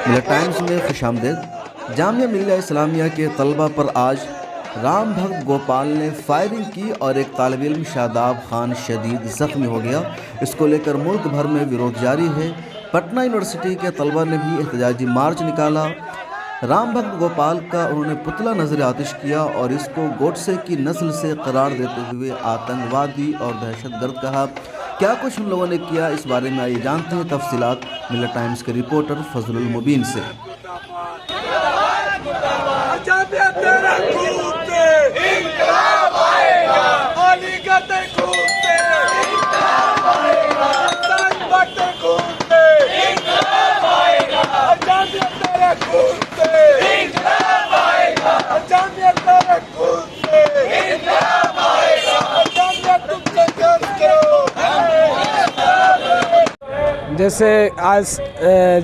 मिलत टाइम्स में खुशामदीद। जामिया मिल्लिया इस्लामिया के तलबा पर आज राम भक्त गोपाल ने फायरिंग की और एक तालिब इल्म शादाब खान शदीद ज़ख्मी हो गया। इसको लेकर मुल्क भर में विरोध जारी है। पटना यूनिवर्सिटी के तलबा ने भी एहतजाजी मार्च निकाला। राम भक्त गोपाल का उन्होंने पुतला नजर आतिश किया और इसको गोडसे की नस्ल से करार देते हुए आतंकवादी और दहशतगर्द कहा। क्या कुछ उन लोगों ने किया, इस बारे में आइए जानते हैं तफसीलात मिलत टाइम्स के रिपोर्टर फजलुल मुबीन से। जैसे आज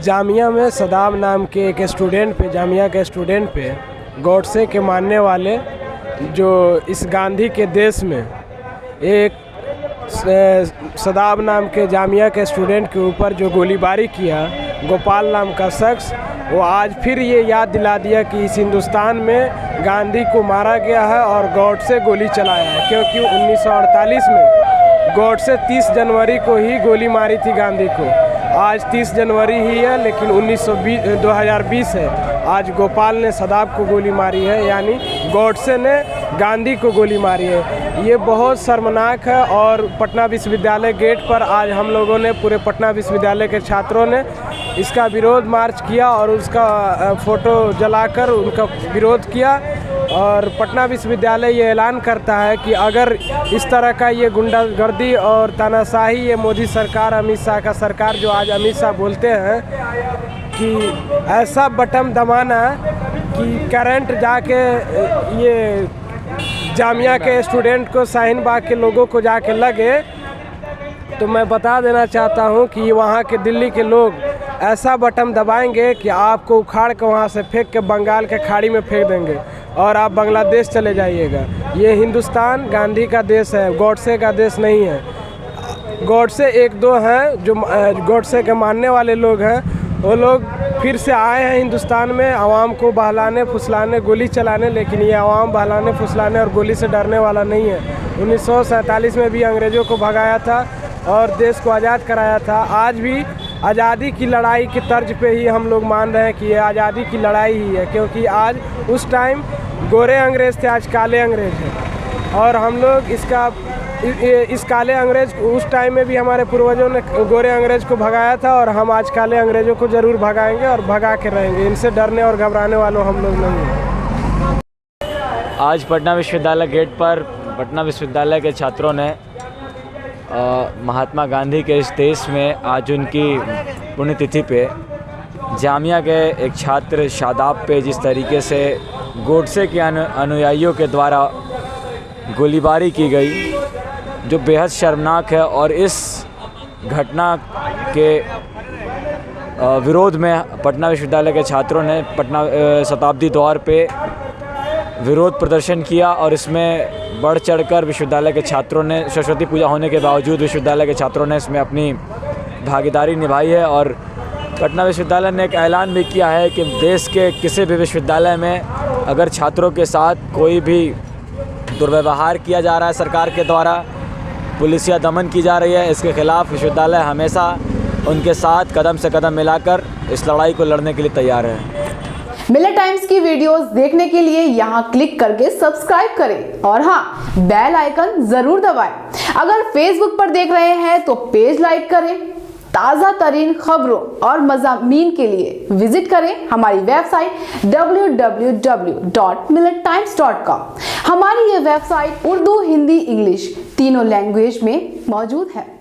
जामिया में सदाब नाम के एक स्टूडेंट पे, जामिया के स्टूडेंट पे गोडसे के मानने वाले जो इस गांधी के देश में एक सदाब नाम के जामिया के स्टूडेंट के ऊपर जो गोलीबारी किया गोपाल नाम का शख्स, वो आज फिर ये याद दिला दिया कि इस हिंदुस्तान में गांधी को मारा गया है और गोडसे गोली चलाया है। क्योंकि 1948 में गोडसे 30 जनवरी को ही गोली मारी थी गांधी को। आज 30 जनवरी ही है, लेकिन 2020 है। आज गोपाल ने सदाब को गोली मारी है, यानी गोडसे ने गांधी को गोली मारी है। ये बहुत शर्मनाक है। और पटना विश्वविद्यालय गेट पर आज हम लोगों ने, पूरे पटना विश्वविद्यालय के छात्रों ने इसका विरोध मार्च किया और उसका फ़ोटो जलाकर उनका विरोध किया। और पटना विश्वविद्यालय ये ऐलान करता है कि अगर इस तरह का ये गुंडागर्दी और तानाशाही, ये मोदी सरकार, अमित शाह का सरकार, जो आज अमित शाह बोलते हैं कि ऐसा बटन दबाना कि करंट जाके ये जामिया के स्टूडेंट को, शाहीन बाग के लोगों को जाके लगे, तो मैं बता देना चाहता हूँ कि वहाँ के दिल्ली के लोग ऐसा बटन दबाएंगे कि आपको उखाड़ के वहाँ से फेंक के बंगाल के खाड़ी में फेंक देंगे और आप बांग्लादेश चले जाइएगा। ये हिंदुस्तान गांधी का देश है, गोडसे का देश नहीं है। गोडसे एक दो हैं जो गोडसे के मानने वाले लोग हैं, वो लोग फिर से आए हैं हिंदुस्तान में आवाम को बहलाने फुसलाने, गोली चलाने, लेकिन ये आवाम बहलाने फुसलाने और गोली से डरने वाला नहीं है। 1947 में भी अंग्रेज़ों को भगाया था और देश को आज़ाद कराया था। आज भी आज़ादी की लड़ाई के तर्ज पे ही हम लोग मान रहे हैं कि ये आज़ादी की लड़ाई ही है। क्योंकि आज उस टाइम गोरे अंग्रेज़ थे, आज काले अंग्रेज़ हैं। और हम लोग इस काले अंग्रेज़, उस टाइम में भी हमारे पूर्वजों ने गोरे अंग्रेज़ को भगाया था और हम आज काले अंग्रेज़ों को ज़रूर भगाएंगे और भगा के रहेंगे। इनसे डरने और घबराने वालों हम लोग नहीं हैं। आज पटना विश्वविद्यालय गेट पर पटना विश्वविद्यालय के छात्रों ने महात्मा गांधी के इस देश में आज उनकी पुण्यतिथि पे जामिया के एक छात्र शादाब पे जिस तरीके से गोडसे के अनुयायियों के द्वारा गोलीबारी की गई, जो बेहद शर्मनाक है। और इस घटना के विरोध में पटना विश्वविद्यालय के छात्रों ने पटना शताब्दी द्वार पे विरोध प्रदर्शन किया और इसमें बढ़ चढ़कर विश्वविद्यालय के छात्रों ने, सरस्वती पूजा होने के बावजूद विश्वविद्यालय के छात्रों ने इसमें अपनी भागीदारी निभाई है। और पटना विश्वविद्यालय ने एक ऐलान भी किया है कि देश के किसी भी विश्वविद्यालय में अगर छात्रों के साथ कोई भी दुर्व्यवहार किया जा रहा है सरकार के द्वारा, पुलिसिया दमन की जा रही है, इसके खिलाफ विश्वविद्यालय हमेशा उनके साथ कदम से कदम मिलाकर इस लड़ाई को लड़ने के लिए तैयार है। मिलत टाइम्स की वीडियोस देखने के लिए यहाँ क्लिक करके सब्सक्राइब करें और हाँ, बेल आइकन जरूर दबाएं। अगर फेसबुक पर देख रहे हैं तो पेज लाइक करें। ताज़ा तरीन खबरों और मज़ामीन के लिए विजिट करें हमारी वेबसाइट www.millettimes.com। हमारी ये वेबसाइट उर्दू, हिंदी, इंग्लिश तीनों लैंग्वेज में मौजूद है।